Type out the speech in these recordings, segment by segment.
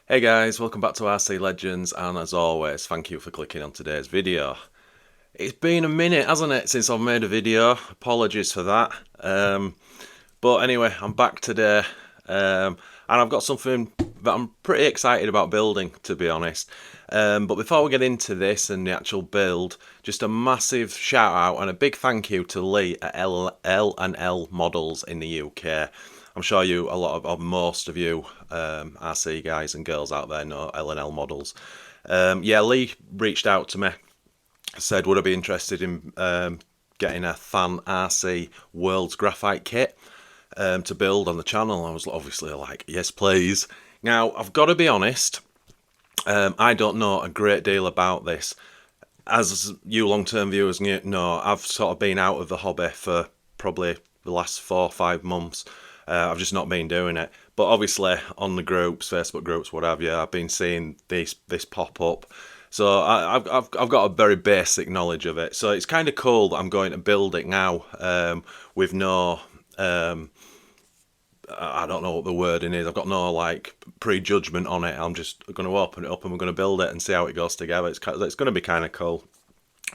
Hey guys, welcome back to RC Legends, and as always, thank you for clicking on today's video. It's been a minute, hasn't it, since I've made a video. Apologies for that. But anyway, I'm back today, and I've got something that I'm pretty excited about building, to be honest. But before we get into this and the actual build, just a massive shout out and a big thank you to Lee at L&L Models in the UK. I'm sure most of you RC guys and girls out there know L&L Models. Yeah, Lee reached out to me, said would I be interested in getting a FAN RC Worlds graphite kit to build on the channel. I was obviously like, yes please. Now, I've got to be honest, I don't know a great deal about this. As you long-term viewers know, I've sort of been out of the hobby for probably the last 4 or 5 months. I've just not been doing it. But obviously on the groups, Facebook groups, whatever, I've been seeing this pop up. So I've got a very basic knowledge of it. So it's kind of cool that I'm going to build it now with no... I don't know what the wording is. I've got no like prejudgment on it. I'm just going to open it up and we're going to build it and see how it goes together. It's going to be kind of cool.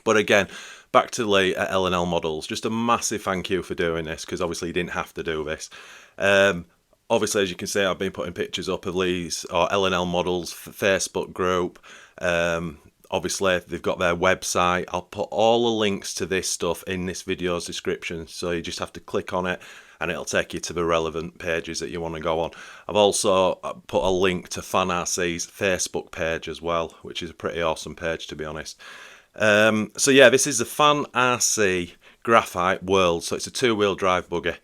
But again, back to Lee at L&L Models. Just a massive thank you for doing this, because obviously you didn't have to do this. Obviously, as you can see, I've been putting pictures up of Lee's or L&L Models Facebook group. Obviously, they've got their website. I'll put all the links to this stuff in this video's description, so you just have to click on it and it'll take you to the relevant pages that you want to go on. I've also put a link to FAN RC's Facebook page as well, which is a pretty awesome page, to be honest. So yeah, this is the FAN RC Graphite Worlds, so it's a 2-wheel drive buggy.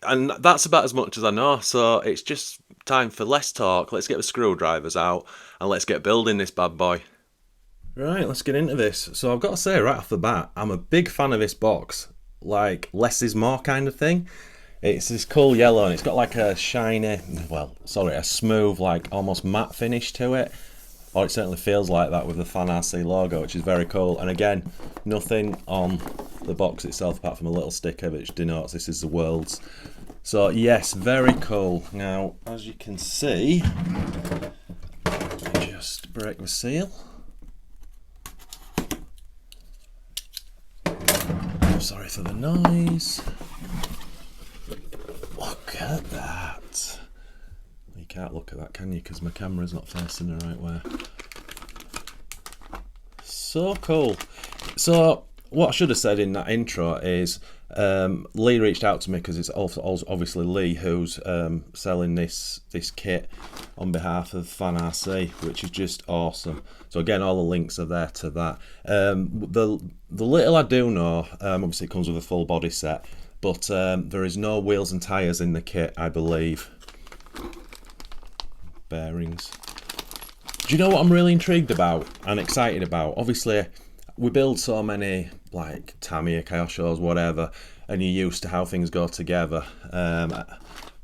And that's about as much as I know, so it's just time for less talk. Let's get the screwdrivers out and let's get building this bad boy. Right, let's get into this. So I've got to say right off the bat, I'm a big fan of this box. Like, less is more kind of thing. It's this cool yellow and it's got like a shiny, a smooth, like almost matte finish to it. Or it certainly feels like that with the FAN RC logo, which is very cool. And again, nothing on the box itself apart from a little sticker which denotes this is the Worlds. So yes, very cool. Now, as you can see, just break the seal. Sorry for the noise. Look at that. You can't look at that, can you? Because my camera's not facing the right way. So cool. So what I should have said in that intro is Lee reached out to me because it's also obviously Lee who's selling this kit on behalf of FAN RC, which is just awesome. So again, all the links are there to that. The little I do know, obviously it comes with a full body set, but there is no wheels and tyres in the kit, I believe. Bearings. Do you know what I'm really intrigued about and excited about? Obviously, we build so many like Tamiya, Kyoshos, whatever, and you're used to how things go together.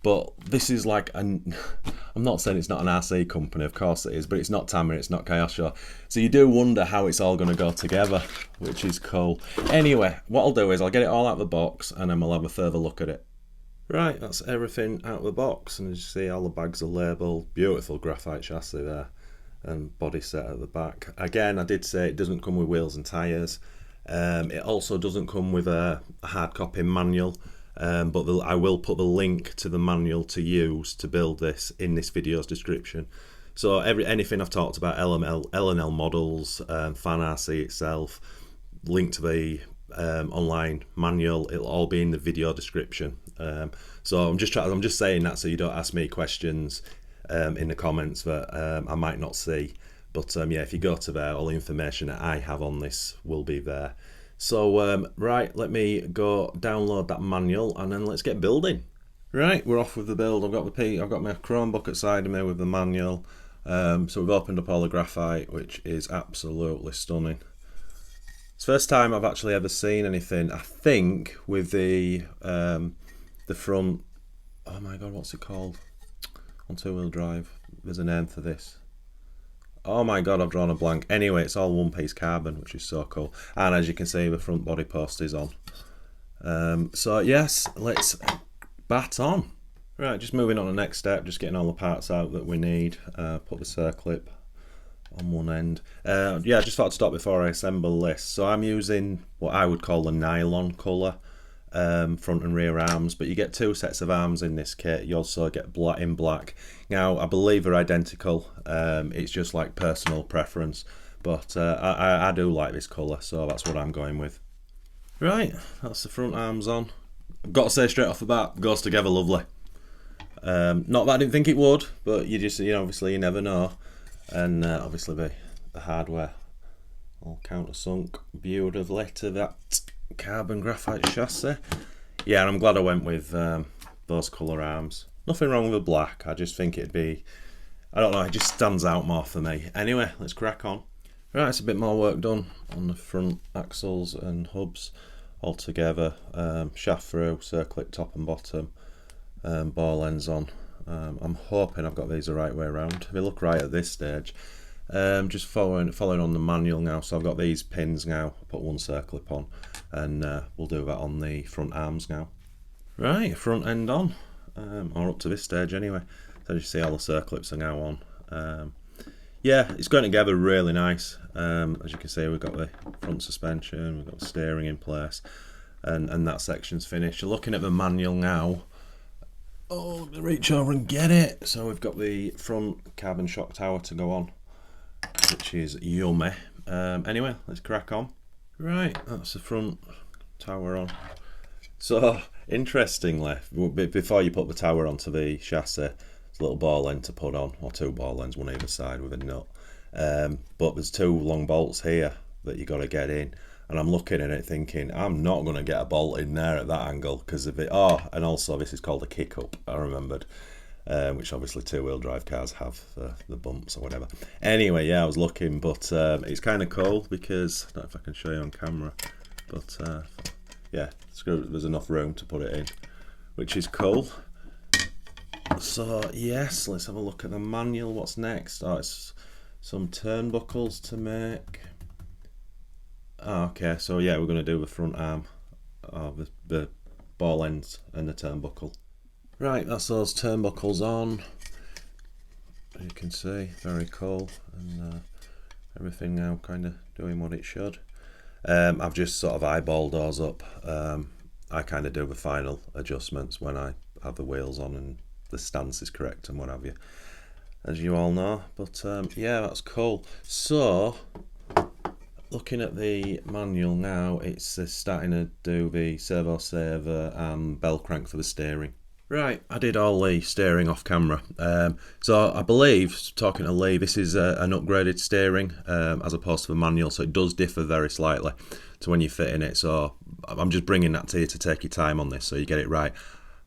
But this is like I'm not saying it's not an RC company, of course it is, but it's not Tamiya, it's not Kyosho. So you do wonder how it's all going to go together, which is cool. Anyway, what I'll do is I'll get it all out of the box and then we'll have a further look at it. Right, that's everything out of the box, and as you see, all the bags are labelled. Beautiful graphite chassis there, and body set at the back. Again, I did say it doesn't come with wheels and tyres. It also doesn't come with a hard copy manual, but I will put the link to the manual to use to build this in this video's description. So anything I've talked about, L&L Models, FAN RC itself, link to the online manual, it'll all be in the video description. So I'm just saying that so you don't ask me questions in the comments that I might not see. But yeah, if you go to there, all the information that I have on this will be there. So right, let me go download that manual and then let's get building. Right, we're off with the build. I've got my Chromebook at side of me with the manual. So we've opened up all the graphite, which is absolutely stunning. It's the first time I've actually ever seen anything, I think, with the front. Oh my god, what's it called? On 2-wheel drive. There's a name for this. Oh my god, I've drawn a blank. Anyway, it's all one-piece carbon, which is so cool. And as you can see, the front body post is on. So yes, let's bat on. Right, just moving on to the next step, just getting all the parts out that we need. Put the circlip on one end. Yeah, I just thought I'd stop before I assemble this. So I'm using what I would call the nylon colour front and rear arms, but you get two sets of arms in this kit. You also get black in black. Now, I believe they're identical. It's just like personal preference, but I do like this colour, so that's what I'm going with. Right, that's the front arms on. I've got to say straight off the bat, goes together lovely. Not that I didn't think it would, but you just, obviously you never know. And obviously the hardware all countersunk, beautifully to that carbon graphite chassis. Yeah, and I'm glad I went with those colour arms. Nothing wrong with the black, I just think it'd be, I don't know, it just stands out more for me. Anyway, let's crack on. Right, it's a bit more work done on the front axles and hubs all together. Shaft through, circlip top and bottom. Ball ends on. I'm hoping I've got these the right way around. They look right at this stage. Just following on the manual now. So I've got these pins now. I'll put one circlip on, and we'll do that on the front arms now. Right, front end on, or up to this stage anyway. So you see all the circlips are now on. Yeah, it's going together really nice. As you can see, we've got the front suspension, we've got the steering in place, and that section's finished. You're looking at the manual now. Oh, let me reach over and get it. So we've got the front carbon shock tower to go on, which is yummy. Anyway, let's crack on. Right, that's the front tower on. So, interestingly, before you put the tower onto the chassis, there's a little ball end to put on, or two ball ends, one either side with a nut. But there's two long bolts here that you got to get in. And I'm looking at it thinking, I'm not going to get a bolt in there at that angle because of it. Oh, and also this is called a kick-up, I remembered, which obviously two-wheel drive cars have the bumps or whatever. Anyway, yeah, I was looking, but it's kind of cool because, I don't know if I can show you on camera, but yeah, there's enough room to put it in, which is cool. So, yes, let's have a look at the manual. What's next? Oh, it's some turnbuckles to make. Oh, okay, so yeah, we're going to do the front arm, the ball ends and the turnbuckle. Right, that's those turnbuckles on. As you can see, very cool, and everything now kind of doing what it should. I've just sort of eyeballed those up. I kind of do the final adjustments when I have the wheels on and the stance is correct and what have you, as you all know. But yeah, that's cool. So, looking at the manual now, it's starting to do the servo saver and bell crank for the steering. Right, I did all the steering off camera. So I believe, talking to Lee, this is an upgraded steering as opposed to the manual, so it does differ very slightly to when you fit in it. So I'm just bringing that to you to take your time on this so you get it right.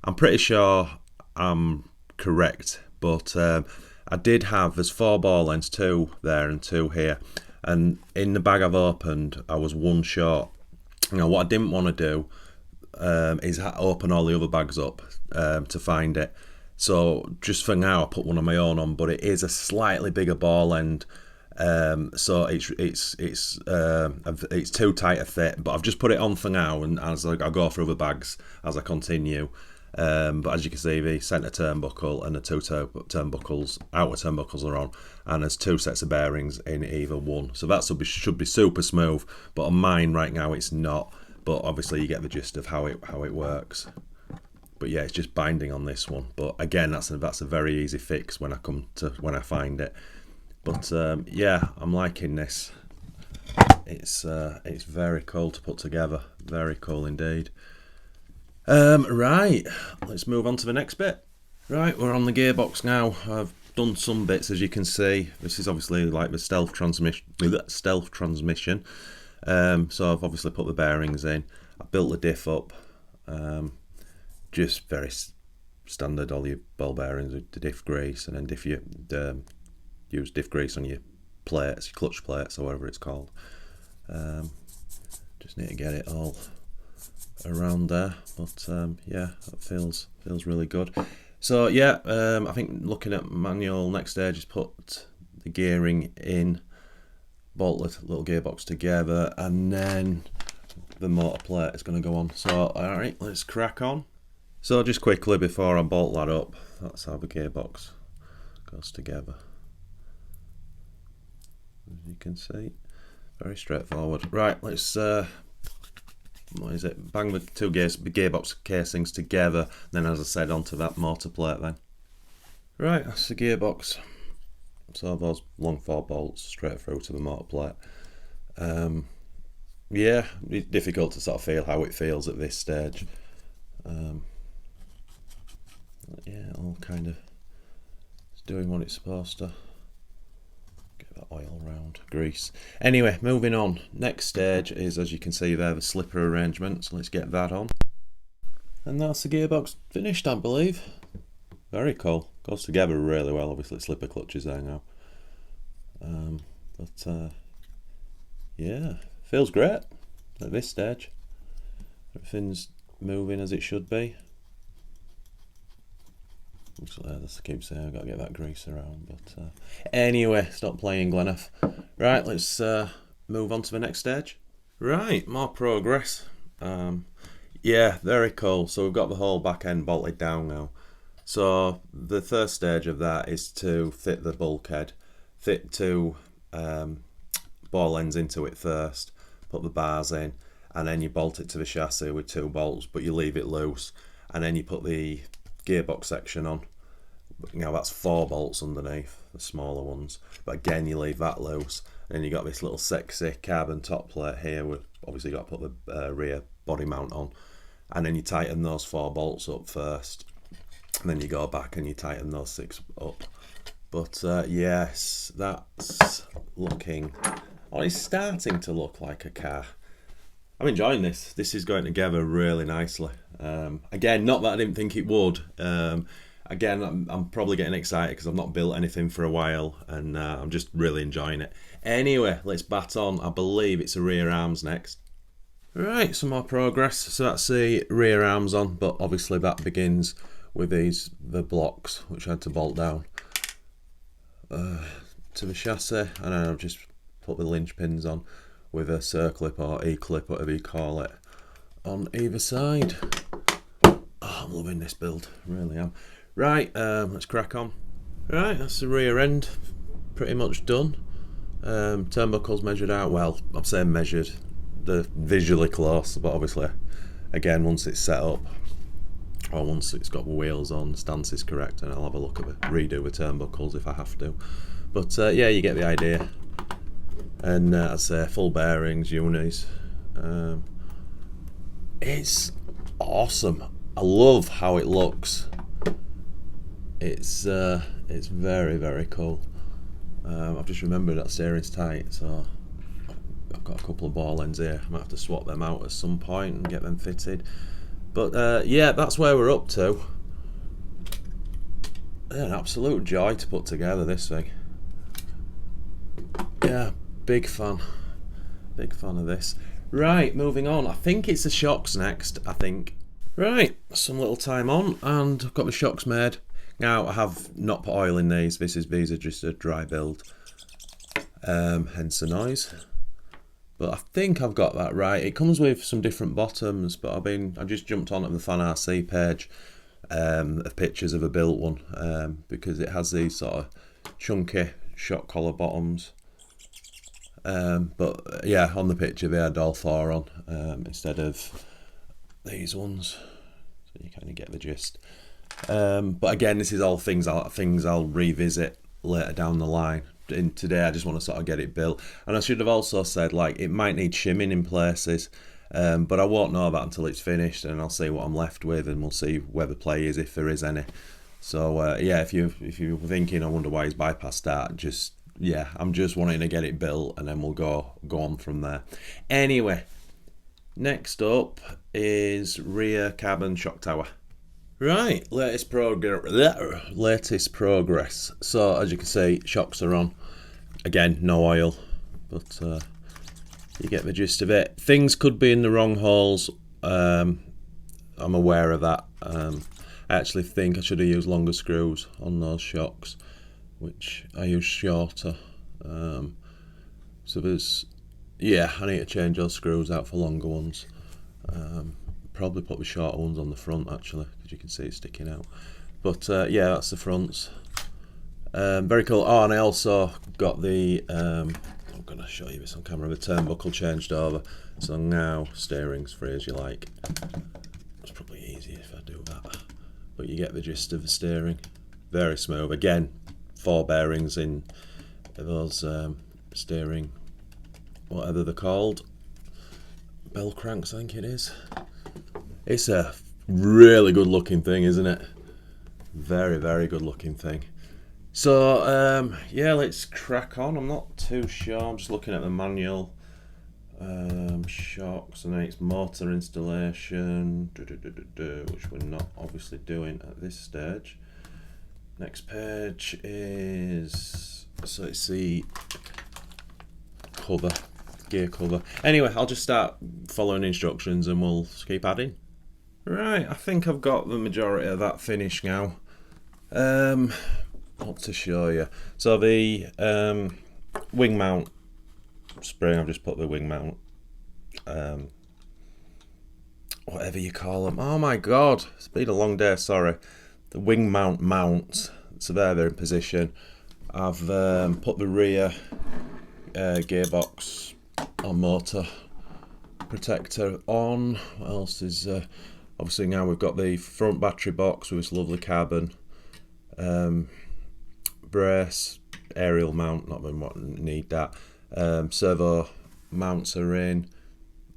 I'm pretty sure I'm correct, but I did have, there's 4 ball ends, 2 there and 2 here. And in the bag I've opened, I was 1 short. Now, what I didn't want to do is open all the other bags up to find it. So just for now, I put one of my own on, but it is a slightly bigger ball end. So it's too tight a fit. But I've just put it on for now, and as I go through the bags as I continue. But as you can see, the centre turnbuckle and the 2 turnbuckles, outer turnbuckles are on, and there's 2 sets of bearings in either one. So that should be super smooth, but on mine right now it's not. But obviously you get the gist of how it works. But yeah, it's just binding on this one. But again, that's a very easy fix when I find it. But yeah, I'm liking this. It's very cool to put together. Very cool indeed. Right, let's move on to the next bit. Right, we're on the gearbox now. I've done some bits, as you can see. This is obviously like the stealth transmission. So I've obviously put the bearings in. I built the diff up. Just very standard, all your ball bearings with the diff grease, and then use diff grease on your plates, your clutch plates, or whatever it's called. Just need to get it all around there, but yeah, that feels really good. So yeah, I think looking at manual, next stage is put the gearing in, bolt the little gearbox together, and then the motor plate is going to go on. So alright, let's crack on. So just quickly before I bolt that up, that's how the gearbox goes together. As you can see, very straightforward. Right, let's what is it? Bang the two gearbox casings together. Then, as I said, onto that motor plate. Then, right, that's the gearbox. So those long 4 bolts straight through to the motor plate. Yeah, it's difficult to sort of feel how it feels at this stage. Yeah, all kind of it's doing what it's supposed to. Get that oil round, grease. Anyway, moving on. Next stage is, as you can see there, the slipper arrangement. So let's get that on. And that's the gearbox finished, I believe. Very cool. Goes together really well. Obviously, slipper clutches there now. Yeah, feels great at this stage. Everything's moving as it should be. Looks like that's the keep saying I've got to get that grease around, but anyway, stop playing, Gleneth. Right, let's move on to the next stage. Right, more progress. Yeah, very cool. So we've got the whole back end bolted down now. So the first stage of that is to fit the bulkhead, fit 2 ball ends into it first, put the bars in, and then you bolt it to the chassis with 2 bolts, but you leave it loose, and then you put the gearbox section on. Now that's 4 bolts underneath, the smaller ones, but again you leave that loose. And then you got this little sexy carbon top plate here with obviously got to put the rear body mount on, and then you tighten those 4 bolts up first, and then you go back and you tighten those 6 up. But yes, that's looking, well, it's starting to look like a car. I'm enjoying this. This is going together really nicely. Again, not that I didn't think it would. Again, I'm probably getting excited because I've not built anything for a while, and I'm just really enjoying it. Anyway, let's bat on. I believe it's the rear arms next. Right, some more progress. So that's the rear arms on, but obviously that begins with the blocks, which I had to bolt down to the chassis, and then I've just put the linchpins on with a circlip or E-clip, whatever you call it, on either side. Oh, I'm loving this build, really am. Right, let's crack on. Right, that's the rear end, pretty much done. Turnbuckles measured out, well, I'm saying measured, they're visually close, but obviously, again, once it's set up, or once it's got the wheels on, stance is correct, and I'll have a look at it, redo the turnbuckles if I have to. But yeah, you get the idea. And I'd say full bearings, unis. It's awesome. I love how it looks. It's very, very cool. I've just remembered that steering's tight, so I've got a couple of ball ends here. I might have to swap them out at some point and get them fitted. But yeah, that's where we're up to. An absolute joy to put together this thing. Yeah, big fan of this. Right, moving on. I think it's the shocks next, I think. Right, some little time on, and I've got the shocks made. Now, I have not put oil in these. These are just a dry build, hence the noise. But I think I've got that right. It comes with some different bottoms, but I just jumped on at the FAN RC page of pictures of a built one, because it has these sort of chunky shock collar bottoms. But yeah, on the picture they had all 4 on instead of these ones, so you kind of get the gist. But again, this is all things I'll revisit later down the line. And today I just want to sort of get it built. And I should have also said, like, it might need shimming in places, but I won't know that until it's finished, and I'll see what I'm left with, and we'll see where the play is, if there is any. So yeah, if you're thinking, I wonder why he's bypassed that, yeah, I'm just wanting to get it built, and then we'll go on from there. Anyway, next up is rear carbon shock tower. Right, latest progress. So as you can see, shocks are on. Again, no oil, but you get the gist of it. Things could be in the wrong holes. I'm aware of that. I actually think I should have used longer screws on those shocks, which I use shorter. So yeah, I need to change those screws out for longer ones. probably put the shorter ones on the front actually, because you can see it sticking out. But yeah, that's the fronts. Very cool. Oh, and I also got the I'm going to show you this on camera, the turnbuckle changed over, so now steering's free as you like. It's probably easier if I do that, but you get the gist of the steering. Very smooth. Again, 4 bearings in those steering, whatever they're called, bell cranks I think it is. It's a really good looking thing, isn't it? Very, very good looking thing. So yeah, let's crack on. I'm not too sure, I'm just looking at the manual. Shocks, and then it's motor installation, which we're not obviously doing at this stage. Next page is, so it's the cover, gear cover. Anyway, I'll just start following instructions and we'll keep adding. Right, I think I've got the majority of that finished now. What to show you? So the wing mount spring, I've just put the wing mount, whatever you call them. Oh my god, it's been a long day, sorry. The wing mount mounts, so they're in position. I've put the rear gearbox or motor protector on. What else is obviously now we've got the front battery box with this lovely carbon brace, aerial mount, not that we need that. Servo mounts are in.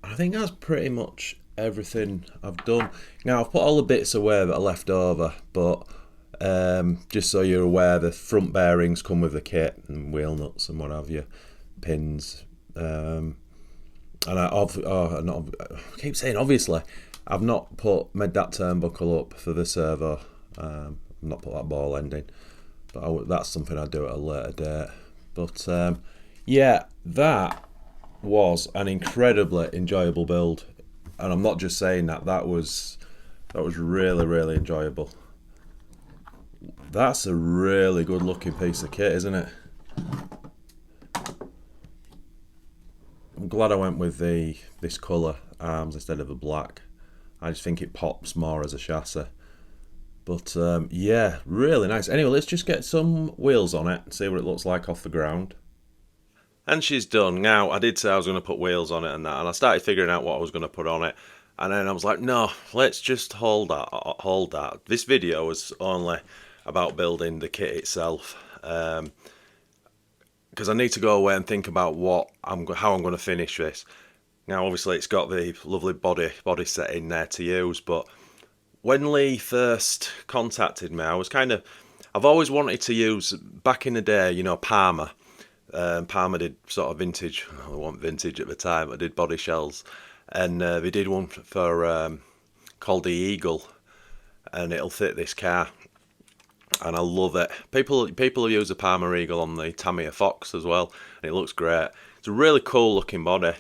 I think that's pretty much everything I've done. Now I've put all the bits away that are left over, but just so you're aware, the front bearings come with the kit and wheel nuts and what have you, pins. And I keep saying obviously, I've not made that turnbuckle up for the servo. I've not put that ball end in, but that's something I'll do at a later date. But yeah, that was an incredibly enjoyable build, and I'm not just saying that. That was really, really enjoyable. That's a really good looking piece of kit, isn't it? I'm glad I went with this colour arms instead of the black. I just think it pops more as a chassis. But yeah, really nice. Anyway, let's just get some wheels on it and see what it looks like off the ground. And she's done. Now, I did say I was going to put wheels on it and that, and I started figuring out what I was going to put on it. And then I was like, no, let's just hold that. This video was only about building the kit itself. Because I need to go away and think about how I'm going to finish this. Now, obviously, it's got the lovely body set in there to use, but when Lee first contacted me, I've always wanted to use, back in the day, you know, Parma. Parma did sort of vintage, I wasn't vintage at the time, I did body shells, and they did one for called the Eagle, and it'll fit this car, and I love it. People use the Parma Eagle on the Tamiya Fox as well, and it looks great. It's a really cool looking body,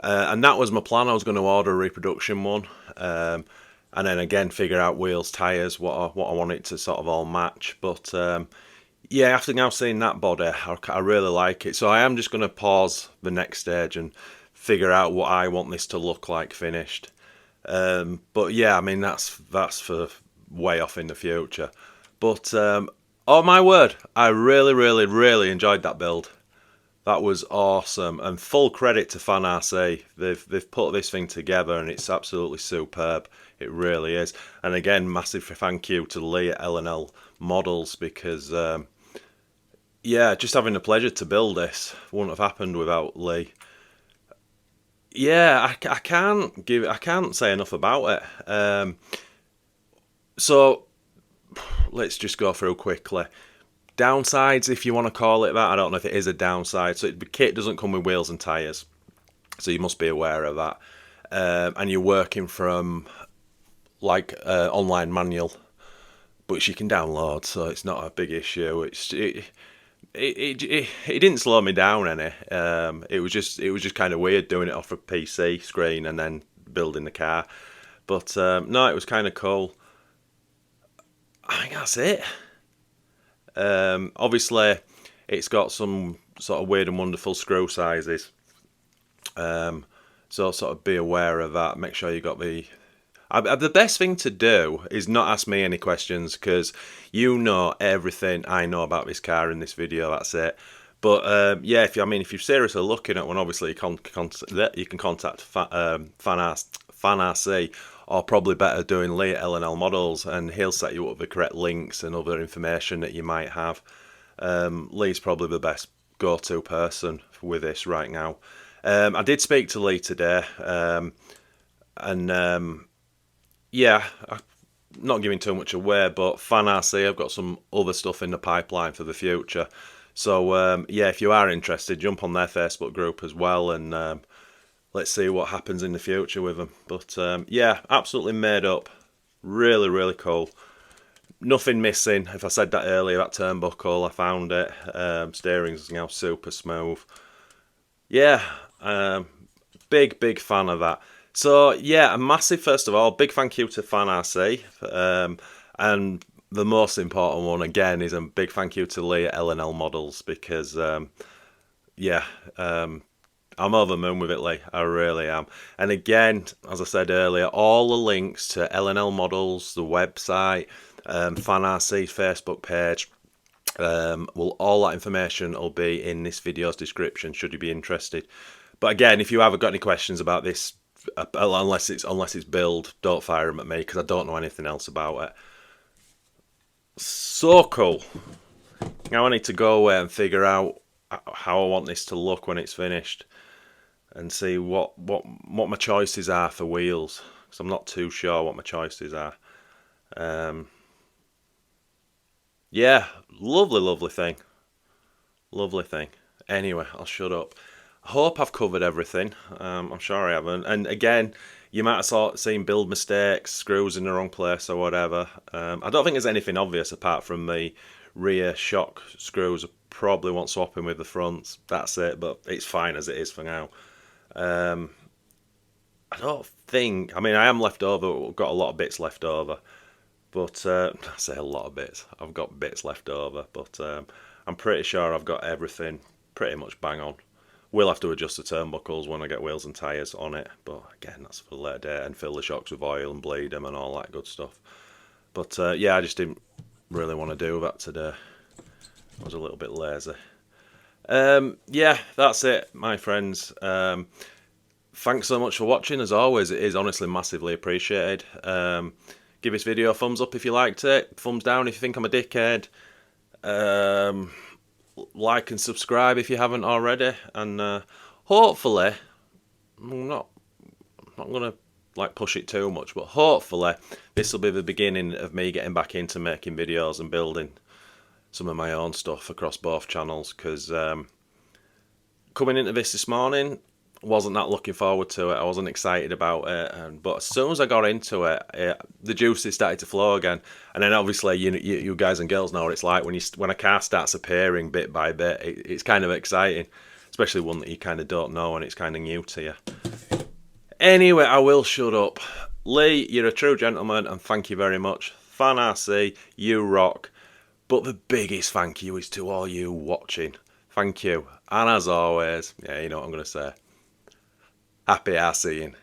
and that was my plan. I was going to order a reproduction one, and then again figure out wheels, tyres, what I want it to sort of all match, but yeah, after now seeing that body, I really like it. So I am just going to pause the next stage and figure out what I want this to look like finished. But yeah, I mean, that's for way off in the future. But oh my word, I really, really, really enjoyed that build. That was awesome, and full credit to FAN RC. They've put this thing together, and it's absolutely superb. It really is. And again, massive thank you to Lee at L&L Models, because yeah, just having the pleasure to build this wouldn't have happened without Lee. Yeah, I can't say enough about it. So let's just go through quickly. Downsides, if you want to call it that. I don't know if it is a downside. So the kit doesn't come with wheels and tyres, so you must be aware of that. And you're working from like online manual, which you can download, so it's not a big issue. It didn't slow me down any. It was just kind of weird doing it off a PC screen and then building the car. But no, it was kind of cool. I think that's it. Obviously, it's got some sort of weird and wonderful screw sizes. So sort of be aware of that. Make sure you got the The best thing to do is not ask me any questions, because you know everything I know about this car in this video. That's it. But yeah, if you're seriously looking at one, obviously you can contact Fan RC, or probably better doing Lee at L&L Models, and he'll set you up with the correct links and other information that you might have. Lee's probably the best go-to person with this right now. I did speak to Lee today, and yeah, I'm not giving too much away, but Fan RC, I've got some other stuff in the pipeline for the future. So yeah, if you are interested, jump on their Facebook group as well, and let's see what happens in the future with them. But yeah, absolutely made up. Really, really cool. Nothing missing. If I said that earlier, that turnbuckle, I found it. Steering's now super smooth. Yeah, big fan of that. So yeah, a massive, first of all, big thank you to Fan RC. And the most important one, again, is a big thank you to Lee at L&L Models, because yeah, I'm over the moon with it, Lee. I really am. And again, as I said earlier, all the links to L&L Models, the website, Fan RC's Facebook page, all that information will be in this video's description, should you be interested. But again, if you haven't got any questions about this, unless it's build, don't fire them at me, because I don't know anything else about it. So cool. Now I need to go away and figure out how I want this to look when it's finished, and see what my choices are for wheels, because I'm not too sure what my choices are. Yeah, lovely thing. Lovely thing. Anyway, I'll shut up. I hope I've covered everything. I'm sure I haven't. And again, you might have seen build mistakes, screws in the wrong place or whatever. I don't think there's anything obvious apart from the rear shock screws. I probably want swapping with the fronts. That's it, but it's fine as it is for now. I don't think... I mean, I am left over. Got a lot of bits left over. But, I say a lot of bits. I've got bits left over. But I'm pretty sure I've got everything pretty much bang on. We'll have to adjust the turnbuckles when I get wheels and tyres on it, but again, that's for a later date, and fill the shocks with oil and bleed them and all that good stuff. But yeah, I just didn't really want to do that today. I was a little bit lazy. Yeah, that's it, my friends. Thanks so much for watching. As always, it is honestly massively appreciated. Give this video a thumbs up if you liked it. Thumbs down if you think I'm a dickhead. Like and subscribe if you haven't already, and hopefully, I'm not gonna like push it too much, but hopefully this will be the beginning of me getting back into making videos and building some of my own stuff across both channels, because coming into this morning, wasn't that looking forward to it. I wasn't excited about it, but as soon as I got into it, the juices started to flow again. And then obviously, you guys and girls know what it's like when a car starts appearing bit by bit. It's kind of exciting, especially one that you kind of don't know and it's kind of new to you. Anyway, I will shut up. Lee, you're a true gentleman, and thank you very much. Fan RC, you rock. But the biggest thank you is to all you watching. Thank you. And as always, yeah, you know what I'm going to say. Happy RCing.